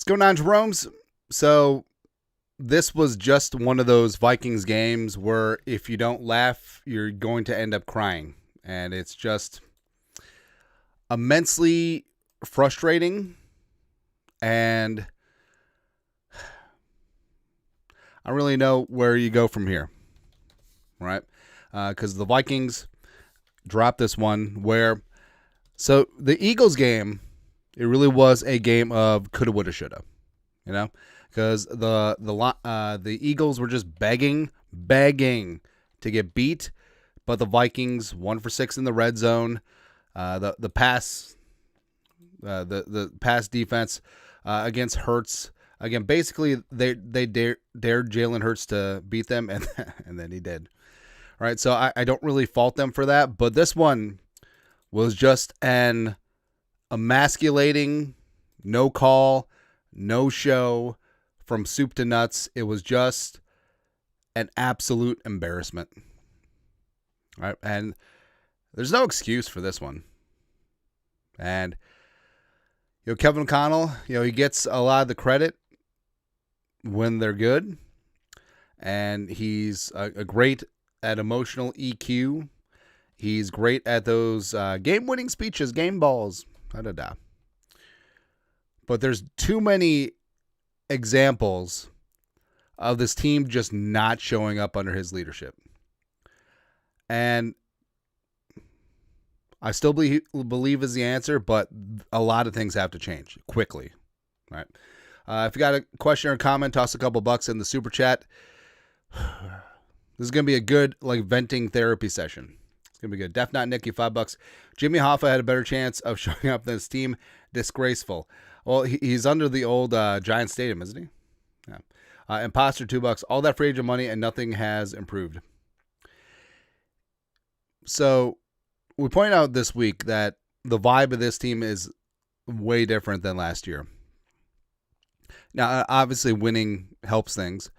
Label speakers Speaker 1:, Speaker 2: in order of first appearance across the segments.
Speaker 1: going on, Jerome's? So this was just one of those Vikings games where if you don't laugh, you're going to end up crying. And it's just immensely frustrating. And I don't really know where you go from here, right? Because the Vikings dropped this one where, so the Eagles game, it really was a game of coulda, woulda, shoulda, you know, because the Eagles were just begging to get beat, but the Vikings 1 for 6 in the red zone. The pass defense against Hurts. Again, basically they dared Jalen Hurts to beat them, and then he did. All right, so I don't really fault them for that, but this one was just an emasculating, no call, no show from soup to nuts. It was just an absolute embarrassment. All right, and there's no excuse for this one. And Kevin O'Connell, he gets a lot of the credit when they're good, and he's a great at emotional EQ. He's great at those game-winning speeches, game balls, But there's too many examples of this team just not showing up under his leadership. And I still believe is the answer, but a lot of things have to change quickly. All right. If you got a question or comment, toss a couple bucks in the super chat. This is going to be a good venting therapy session. It's going to be good. Def Not Nicky, $5. Jimmy Hoffa had a better chance of showing up than his team. Disgraceful. Well, he's under the old Giant Stadium, isn't he? Yeah. Imposter, $2. All that free agent money and nothing has improved. So we pointed out this week that the vibe of this team is way different than last year. Now, obviously, winning helps things,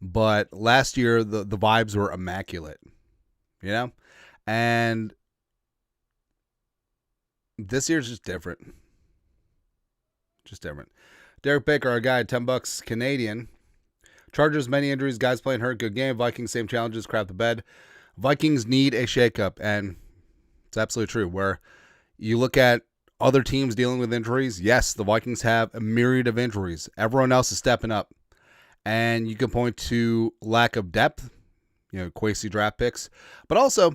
Speaker 1: but last year the vibes were immaculate, and this year's just different. Derek Baker, our guy, $10 Canadian. Chargers, many injuries, guys playing hurt, good game. Vikings, same challenges, crap the bed. Vikings need a shakeup, and it's absolutely true. Where you look at other teams dealing with injuries, yes, the Vikings have a myriad of injuries. Everyone else is stepping up. And you can point to lack of depth, Kwesi draft picks. But also,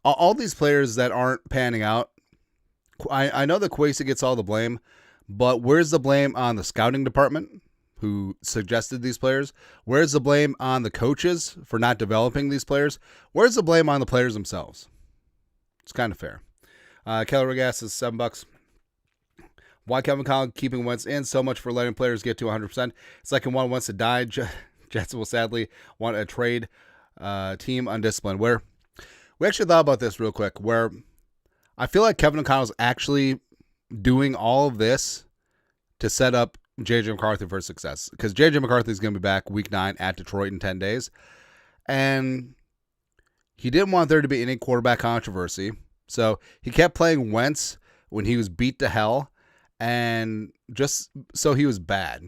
Speaker 1: all these players that aren't panning out, I know that Kwesi gets all the blame, but where's the blame on the scouting department who suggested these players? Where's the blame on the coaches for not developing these players? Where's the blame on the players themselves? It's kind of fair. Keller Gas is $7. Why Kevin Collins keeping Wentz in? So much for letting players get to 100%. It's like one wants to die. Jets will sadly want a trade team undisciplined. Where we actually thought about this real quick, where I feel like Kevin O'Connell's actually doing all of this to set up J.J. McCarthy for success. Because J.J. McCarthy is going to be back week 9 at Detroit in 10 days. And he didn't want there to be any quarterback controversy. So he kept playing Wentz when he was beat to hell. And just so he was bad.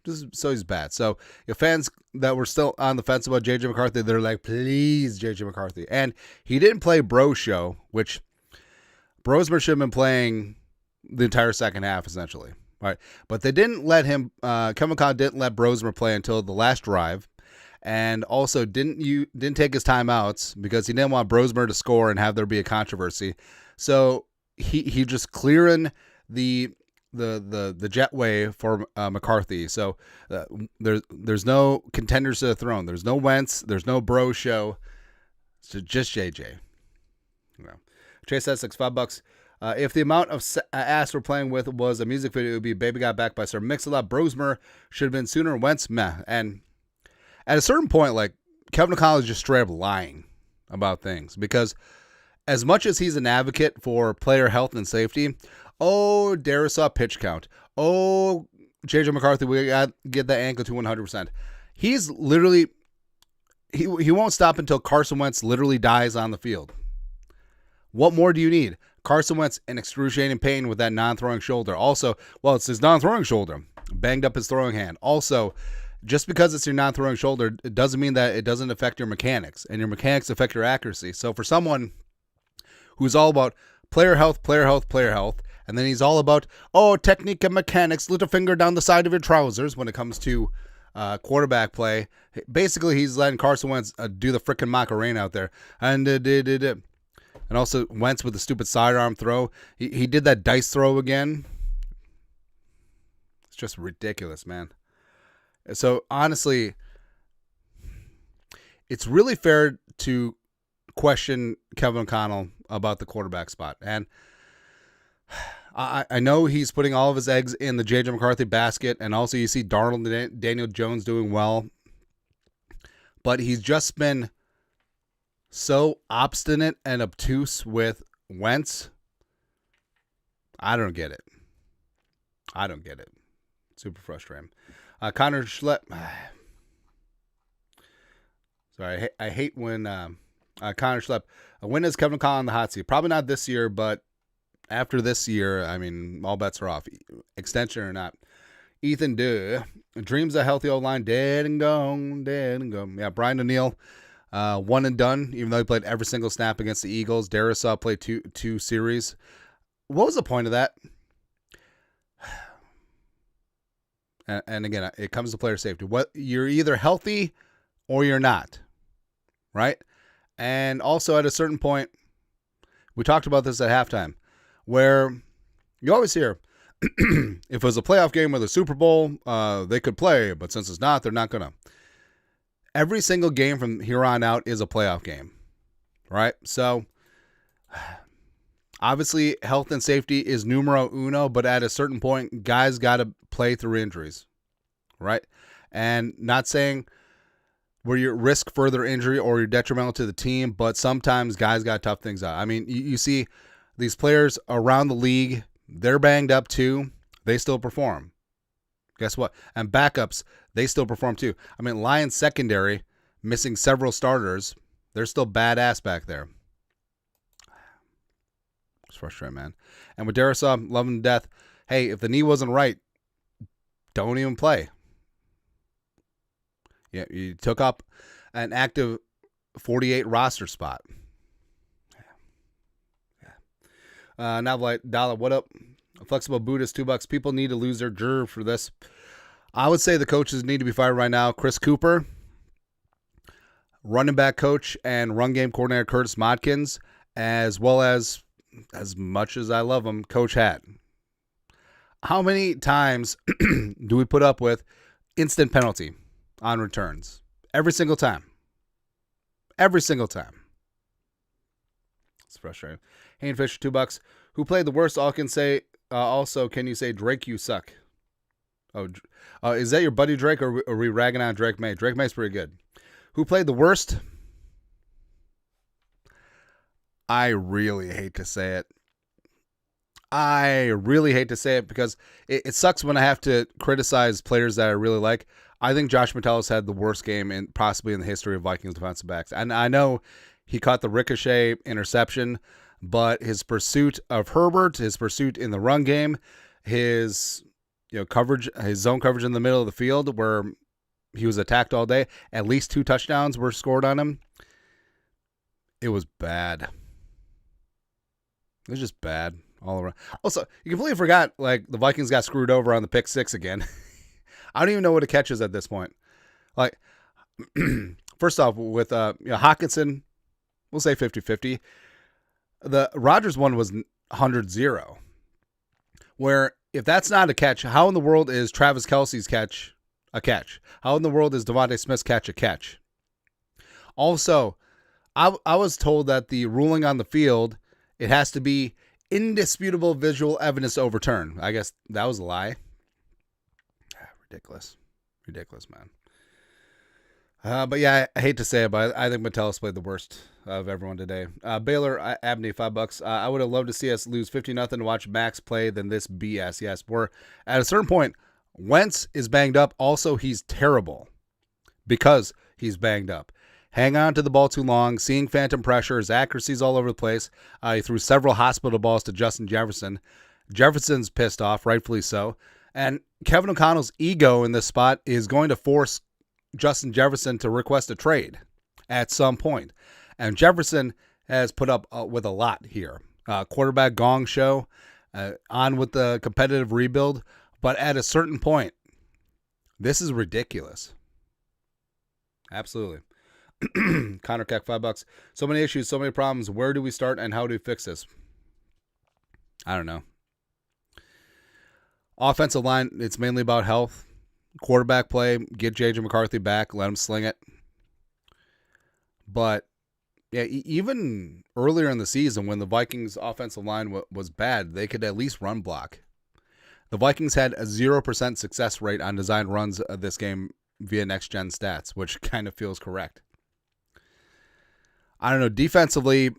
Speaker 1: Just so he's bad. So your fans that were still on the fence about J.J. McCarthy, they're like, please, J.J. McCarthy. And he didn't play Bro Show, which Brosmer should have been playing the entire second half, essentially. All right. But they didn't let him, Kevin Conn didn't let Brosmer play until the last drive. And also didn't take his timeouts because he didn't want Brosmer to score and have there be a controversy. So he just clearing the jetway for McCarthy. So there's no contenders to the throne. There's no Wentz. There's no Bro Show. So just JJ. Chase Essex, $5. If the amount of ass we're playing with was a music video, it would be Baby Got Back by Sir Mix-a-Lot. Brosmer should have been sooner. Wentz, meh. And at a certain point, Kevin O'Connell is just straight up lying about things. Because as much as he's an advocate for player health and safety, Darisaw pitch count. J.J. McCarthy, we got to get that ankle to 100%. He's literally, he won't stop until Carson Wentz literally dies on the field. What more do you need? Carson Wentz in excruciating pain with that non-throwing shoulder. Also, it's his non-throwing shoulder. banged up his throwing hand. Also, just because it's your non-throwing shoulder, it doesn't mean that it doesn't affect your mechanics, and your mechanics affect your accuracy. So for someone who's all about player health, player health, player health, and then he's all about, technique and mechanics, little finger down the side of your trousers when it comes to quarterback play. Basically, he's letting Carson Wentz do the freaking Macarena out there. And also Wentz with the stupid sidearm throw. He did that dice throw again. It's just ridiculous, man. So, honestly, it's really fair to question Kevin O'Connell about the quarterback spot. And I know he's putting all of his eggs in the J.J. McCarthy basket, and also you see Darnold and Daniel Jones doing well. But he's just been so obstinate and obtuse with Wentz. I don't get it. Super frustrating. Connor Schlepp. Sorry, I hate when Connor Schlepp. When is Kevin O'Connell on the hot seat? Probably not this year, but after this year, I mean, all bets are off. Extension or not. Ethan Duh. Dreams of healthy O-line. Dead and gone. Yeah, Brian O'Neill. One and done, even though he played every single snap against the Eagles. Darisaw played two series. What was the point of that? And again, it comes to player safety. You're either healthy or you're not, right? And also at a certain point, we talked about this at halftime, where you always hear, if it was a playoff game or the Super Bowl, they could play, but since it's not, they're not going to. Every single game from here on out is a playoff game, right? So, obviously, health and safety is numero uno, but at a certain point, guys got to play through injuries, right? And not saying where you risk further injury or you're detrimental to the team, but sometimes guys got to tough things out. I mean, you see these players around the league, they're banged up too. They still perform. Guess what? And backups, they still perform too. I mean, Lions secondary, missing several starters, they're still badass back there. It's frustrating, man. And with Darisaw, love him to death. Hey, if the knee wasn't right, don't even play. Yeah, you took up an active 48 roster spot. Yeah. Now, like, Dollar, what up? A flexible Buddhist, $2. People need to lose their jerv for this. I would say the coaches need to be fired right now. Chris Cooper, running back coach, and run game coordinator Curtis Modkins, as well as much as I love him, Coach Hatt. How many times do we put up with instant penalty on returns? Every single time. Every single time. It's frustrating. Hayden Fisher, $2. Who played the worst? Also, can you say, Drake, you suck? Is that your buddy Drake, or are we ragging on Drake May? Drake May's pretty good. Who played the worst? I really hate to say it. Because it sucks when I have to criticize players that I really like. I think Josh Metellus had the worst game possibly in the history of Vikings defensive backs. And I know he caught the ricochet interception, but his pursuit of Herbert, his pursuit in the run game, his coverage, his zone coverage in the middle of the field where he was attacked all day, at least 2 touchdowns were scored on him. It was bad. It was just bad all around. Also, you completely forgot, like, the Vikings got screwed over on the pick 6 again. I don't even know what a catch is at this point. Like, first off, with Hawkinson, we'll say 50-50. The Rodgers one was 100-0. Where, if that's not a catch, how in the world is Travis Kelce's catch a catch? How in the world is Devontae Smith's catch a catch? Also, I was told that the ruling on the field, it has to be indisputable visual evidence to overturn. I guess that was a lie. Ridiculous, man. But yeah, I hate to say it, but I think Metellus played the worst of everyone today. Baylor, Abney, $5. I would have loved to see us lose 50-0 to watch Max play than this BS. Yes, we're at a certain point. Wentz is banged up. Also, he's terrible because he's banged up. Hang on to the ball too long, seeing phantom pressure, his accuracy's all over the place. He threw several hospital balls to Justin Jefferson. Jefferson's pissed off, rightfully so. And Kevin O'Connell's ego in this spot is going to force Justin Jefferson to request a trade at some point. And Jefferson has put up with a lot here. Quarterback gong show, on with the competitive rebuild. But at a certain point, this is ridiculous. Absolutely. Connor Keck, $5. So many issues, so many problems. Where do we start and how do we fix this? I don't know. Offensive line, it's mainly about health. Quarterback play, get J.J. McCarthy back, let him sling it. But, yeah, even earlier in the season when the Vikings' offensive line was bad, they could at least run block. The Vikings had a 0% success rate on designed runs of this game via next-gen stats, which kind of feels correct. I don't know. Defensively,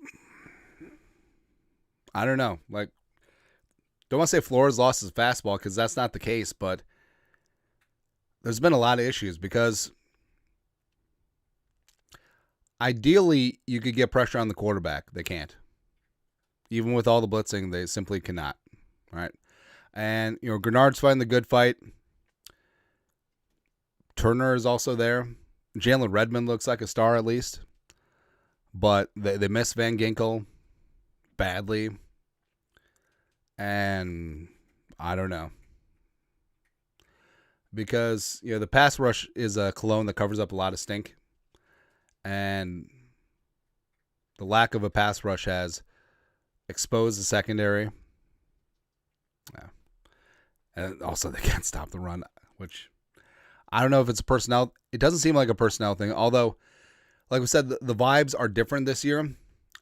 Speaker 1: I don't know. Like, don't want to say Flores lost his fastball because that's not the case, but there's been a lot of issues because ideally you could get pressure on the quarterback. They can't. Even with all the blitzing, they simply cannot. All right. And, Grenard's fighting the good fight. Turner is also there. Jalen Redmond looks like a star at least. But they miss Van Ginkel badly. And I don't know. Because, the pass rush is a cologne that covers up a lot of stink. And the lack of a pass rush has exposed the secondary. Yeah. And also they can't stop the run, which I don't know if it's a personnel. It doesn't seem like a personnel thing. Although, like we said, the vibes are different this year.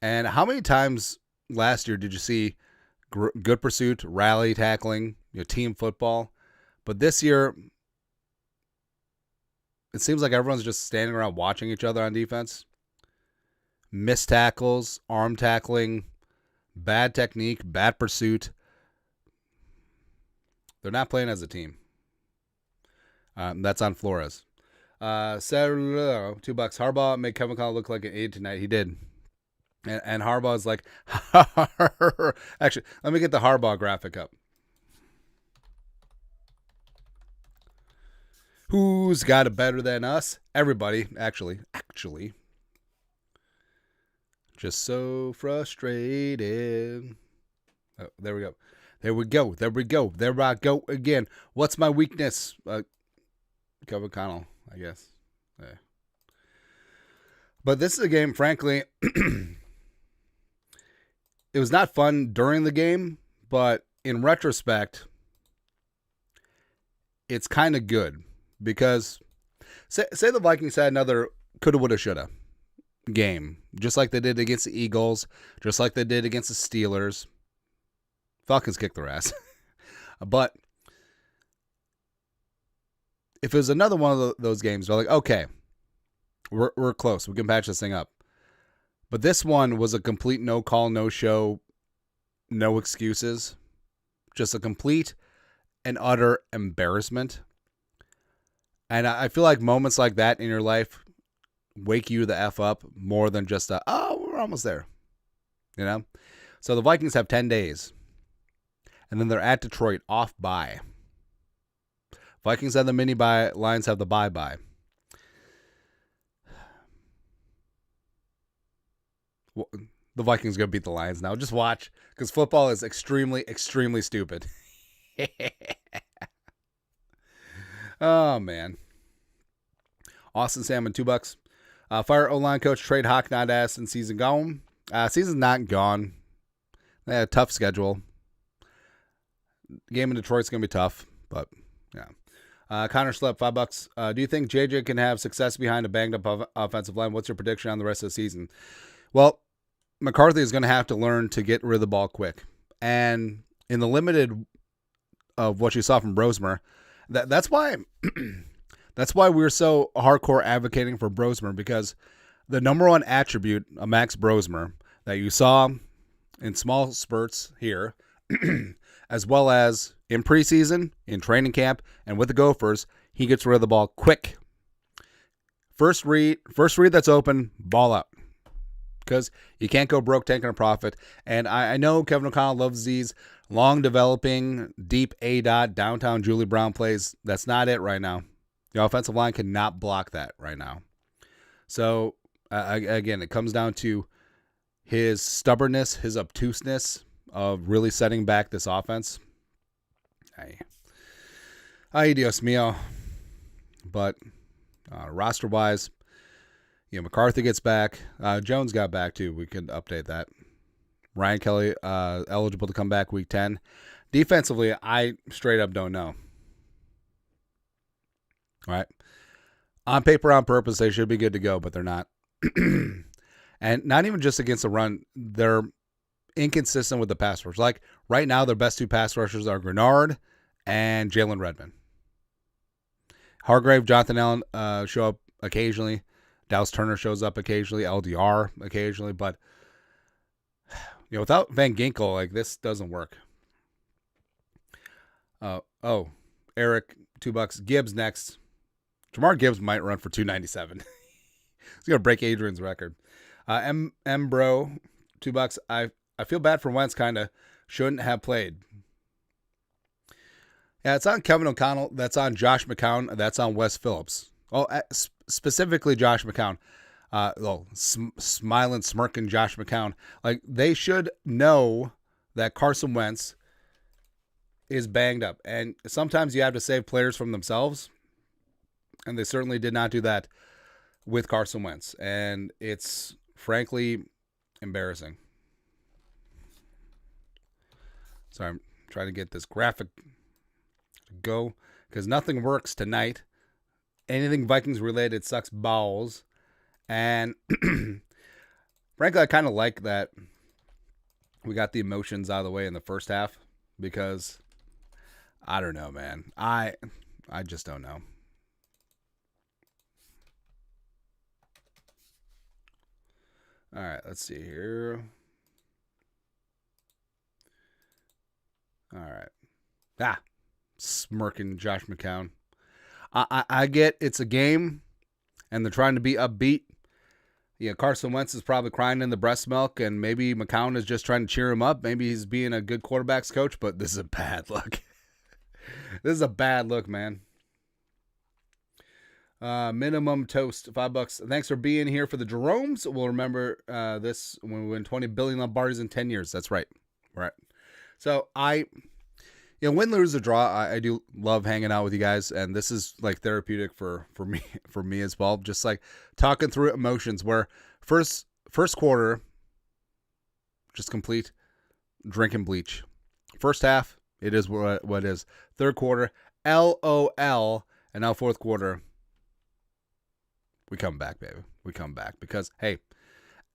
Speaker 1: And how many times last year did you see good pursuit, rally tackling, team football? But this year, it seems like everyone's just standing around watching each other on defense. Missed tackles, arm tackling, bad technique, bad pursuit. They're not playing as a team. That's on Flores. $2. Harbaugh made Kevin Connell look like an idiot tonight. He did. And Harbaugh's like, actually, let me get the Harbaugh graphic up. Who's got it better than us? Everybody, actually. Just so frustrated. Oh, there we go. There I go again. What's my weakness? Kevin Connell, I guess. Yeah. But this is a game, frankly, it was not fun during the game, but in retrospect, it's kind of good. Because say the Vikings had another coulda, woulda, shoulda game, just like they did against the Eagles, just like they did against the Steelers. Falcons kicked their ass. But if it was another one of those games, they're like, okay, we're close. We can patch this thing up. But this one was a complete no call, no show, no excuses. Just a complete and utter embarrassment. And I feel like moments like that in your life wake you the F up more than just we're almost there. So the Vikings have 10 days. And then they're at Detroit off bye. Vikings have the mini bye. Lions have the bye. Well, the Vikings are going to beat the Lions now. Just watch. Because football is extremely, extremely stupid. Oh, man. Austin Salmon, $2. Fire O-line coach, trade Hawk, not ass, and season gone. Season's not gone. They had a tough schedule. Game in Detroit's going to be tough, but yeah. Connor Schlepp, $5. Do you think JJ can have success behind a banged-up offensive line? What's your prediction on the rest of the season? Well, McCarthy is going to have to learn to get rid of the ball quick. And in the limited of what you saw from Brosmer, that's why we're so hardcore advocating for Brosmer, because the number one attribute of Max Brosmer that you saw in small spurts here, as well as in preseason, in training camp, and with the Gophers, he gets rid of the ball quick. First read that's open, ball out. Because you can't go broke taking a profit. And I know Kevin O'Connell loves these long developing, deep A-dot, downtown Julie Brown plays. That's not it right now. The offensive line cannot block that right now. So, again, it comes down to his stubbornness, his obtuseness of really setting back this offense. Ay, Dios mío. But roster-wise, McCarthy gets back. Jones got back, too. We could update that. Ryan Kelly eligible to come back week 10. Defensively, I straight up don't know. All right. On paper, on purpose, they should be good to go, but they're not. And not even just against the run. They're inconsistent with the pass rush. Like right now, their best two pass rushers are Grenard and Jalen Redmond. Hargrave, Jonathan Allen show up occasionally. Dallas Turner shows up occasionally. LDR occasionally. But without Van Ginkel, like this doesn't work. Eric, $2. Gibbs next. Jamar Gibbs might run for 297. He's gonna break Adrian's record. Bro, $2. I feel bad for Wentz. Kind of shouldn't have played. Yeah, it's on Kevin O'Connell. That's on Josh McCown. That's on Wes Phillips. Oh, specifically Josh McCown. Smiling, smirking Josh McCown. Like, they should know that Carson Wentz is banged up. And sometimes you have to save players from themselves. And they certainly did not do that with Carson Wentz. And it's, frankly, embarrassing. Sorry, I'm trying to get this graphic to go because nothing works tonight. Anything Vikings related sucks balls. And frankly, I kind of like that we got the emotions out of the way in the first half because I don't know, man. I just don't know. All right, let's see here. All right. Smirking Josh McCown. I get it's a game, and they're trying to be upbeat. Yeah, Carson Wentz is probably crying in the breast milk, and maybe McCown is just trying to cheer him up. Maybe he's being a good quarterback's coach, but this is a bad look. This is a bad look, man. Minimum toast, $5. Thanks for being here for the Jeromes. We'll remember this when we win 20 billion Lombardis in 10 years. That's right. Right. So win, lose, or draw, I do love hanging out with you guys, and this is like therapeutic for me as well. Just like talking through emotions. Where first quarter, just complete drinking bleach. First half, it is what it is. Third quarter, LOL, and now fourth quarter, we come back, baby. We come back because hey,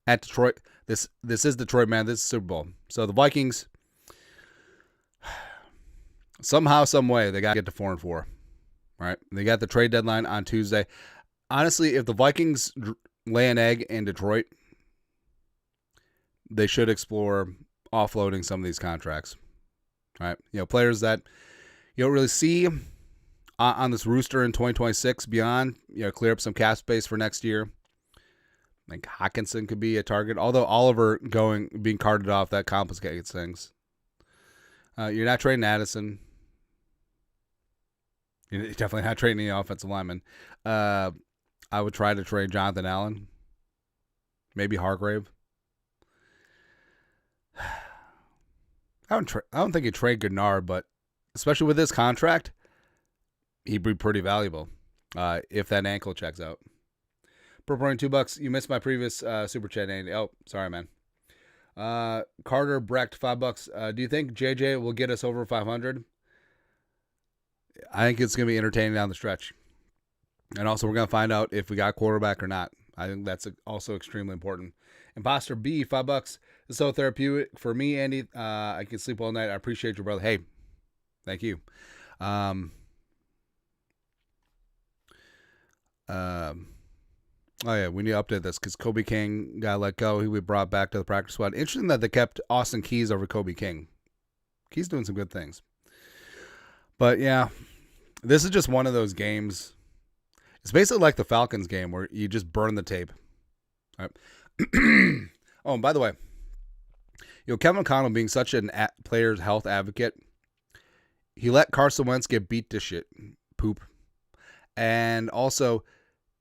Speaker 1: at Detroit, this is Detroit, man. This is Super Bowl. So the Vikings. Somehow, some way, they got to get to 4-4. All right, they got the trade deadline on Tuesday. Honestly, if the Vikings lay an egg in Detroit, they should explore offloading some of these contracts. All right, players that you don't really see on this rooster in 2026 beyond. Clear up some cap space for next year. I think Hawkinson could be a target, although Oliver being carted off, that complicates things. You're not trading Addison. You're definitely not trading the offensive lineman. I would try to trade Jonathan Allen. Maybe Hargrave. I don't think he'd trade Gennard, but especially with this contract, he'd be pretty valuable if that ankle checks out. Purple $2. You missed my previous super chat, Andy. Oh, sorry, man. Carter Brecht, $5. Do you think JJ will get us over 500? I think it's going to be entertaining down the stretch. And also, we're going to find out if we got quarterback or not. I think that's also extremely important. Imposter B, $5. It's so therapeutic for me, Andy. I can sleep all night. I appreciate you, brother. Hey, thank you. Oh, yeah, we need to update this because Kobe King got let go. He was brought back to the practice squad. Interesting that they kept Austin Keys over Kobe King. Keys doing some good things. But, yeah, this is just one of those games. It's basically like the Falcons game where you just burn the tape. All right. Oh, and by the way, Kevin O'Connell being such an player's health advocate, he let Carson Wentz get beat to shit, poop. And also,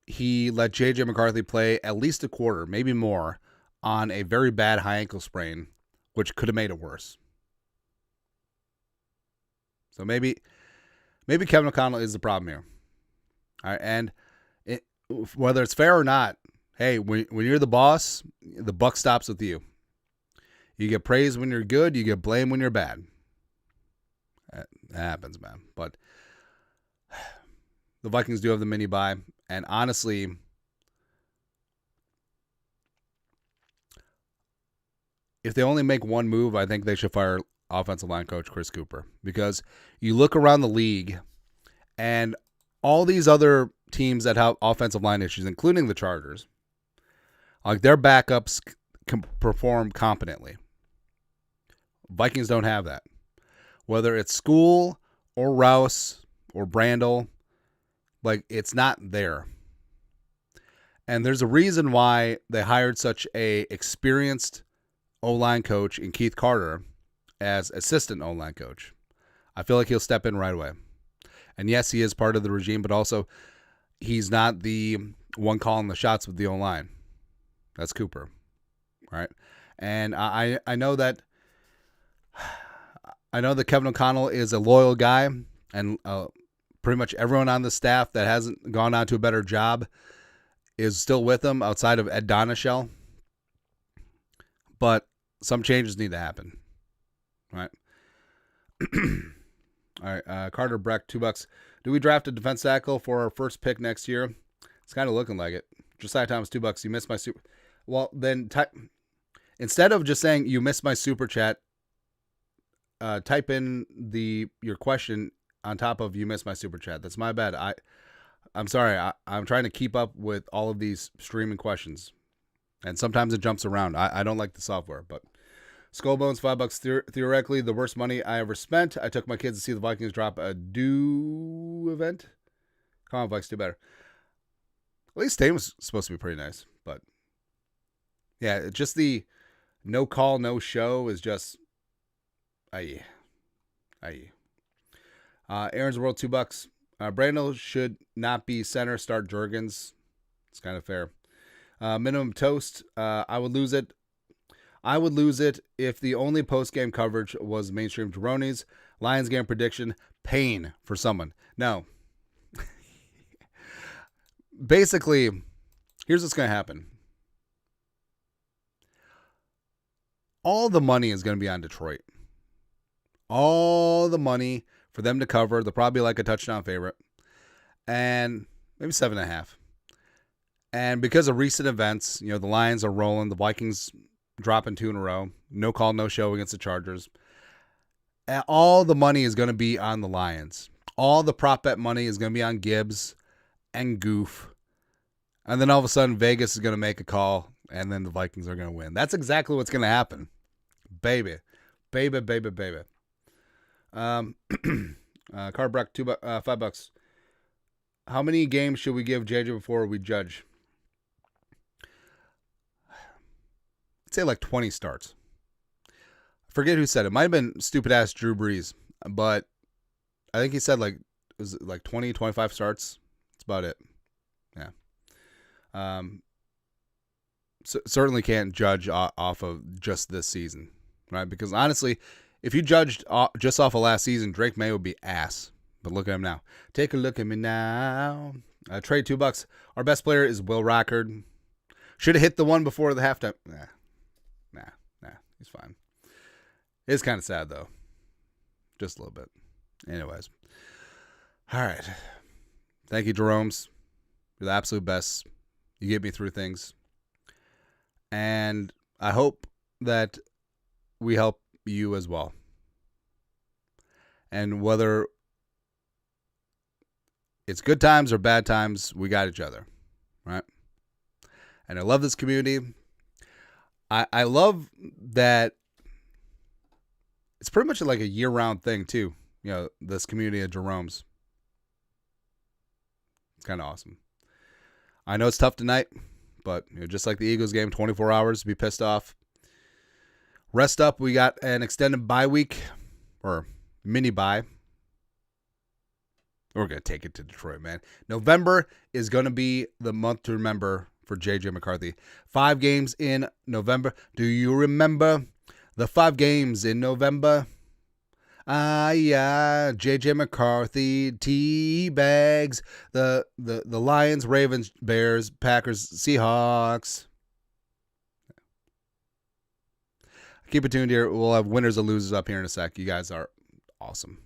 Speaker 1: he let J.J. McCarthy play at least a quarter, maybe more, on a very bad high ankle sprain, which could have made it worse. So maybe Kevin O'Connell is the problem here. All right, and whether it's fair or not, hey, when you're the boss, the buck stops with you. You get praise when you're good. You get blamed when you're bad. That happens, man. But the Vikings do have the mini bye, and honestly, if they only make one move, I think they should fire offensive line coach Chris Cooper, because you look around the league and all these other teams that have offensive line issues, including the Chargers, like their backups can perform competently. Vikings don't have that. Whether it's School or Rouse or Brandel, like it's not there. And there's a reason why they hired such a experienced O-line coach in Keith Carter as assistant O-line coach. I feel like he'll step in right away. And yes, he is part of the regime, but also he's not the one calling the shots with the O-line. That's Cooper. All right. And I know that Kevin O'Connell is a loyal guy, and pretty much everyone on the staff that hasn't gone on to a better job is still with him outside of Ed Donashell. But some changes need to happen. All right. All right. Carter Breck, $2. Do we draft a defense tackle for our first pick next year? It's kind of looking like it. Josiah Thomas, $2. You missed my super. Well, then instead of just saying you missed my super chat, type in your question on top of you missed my super chat. That's my bad. I'm sorry. I'm trying to keep up with all of these streaming questions, and sometimes it jumps around. I don't like the software, but Skullbones, $5. Theoretically, the worst money I ever spent. I took my kids to see the Vikings drop a do event. Come on, Vikes, do better. At least Tame was supposed to be pretty nice, but yeah, just the no call, no show is just aye. Aaron's World, $2. Brandel should not be center. Start Jurgens. It's kind of fair. Minimum toast. I would lose it. If the only post-game coverage was mainstream jabronis. Lions game prediction. Pain for someone. No. Basically, here's what's going to happen. All the money is going to be on Detroit. All the money for them to cover. They'll probably like a touchdown favorite. And maybe 7.5. And because of recent events, the Lions are rolling. The Vikings dropping 2 in a row. No call, no show against the Chargers. And all the money is going to be on the Lions. All the prop bet money is going to be on Gibbs and Goof. And then all of a sudden, Vegas is going to make a call, and then the Vikings are going to win. That's exactly what's going to happen. Baby. Carbreck, $5. How many games should we give JJ before we judge? I'd say like 20 starts. I forget who said it. Might have been stupid ass Drew Brees, but I think he said it was like 20, 25 starts. That's about it. Yeah. Certainly can't judge off of just this season, right? Because honestly, if you judged just off of last season, Drake May would be ass. But look at him now. Take a look at me now. Trade $2. Our best player is Will Rockard. Should have hit the one before the halftime. Nah. He's fine. It's kind of sad, though. Just a little bit. Anyways. All right. Thank you, Jerome's. You're the absolute best. You get me through things. And I hope that we help you as well. And whether it's good times or bad times, we got each other, right? And I love this community. I love that it's pretty much like a year-round thing, too. This community of Jerome's. It's kind of awesome. I know it's tough tonight, but just like the Eagles game, 24 hours to be pissed off. Rest up. We got an extended bye week or mini bye. We're going to take it to Detroit, man. November is going to be the month to remember for J.J. McCarthy. 5 games in November. Do you remember the 5 games in November? Yeah, J.J. McCarthy, T-Bags, the Lions, Ravens, Bears, Packers, Seahawks. Keep it tuned here. We'll have winners and losers up here in a sec. You guys are awesome.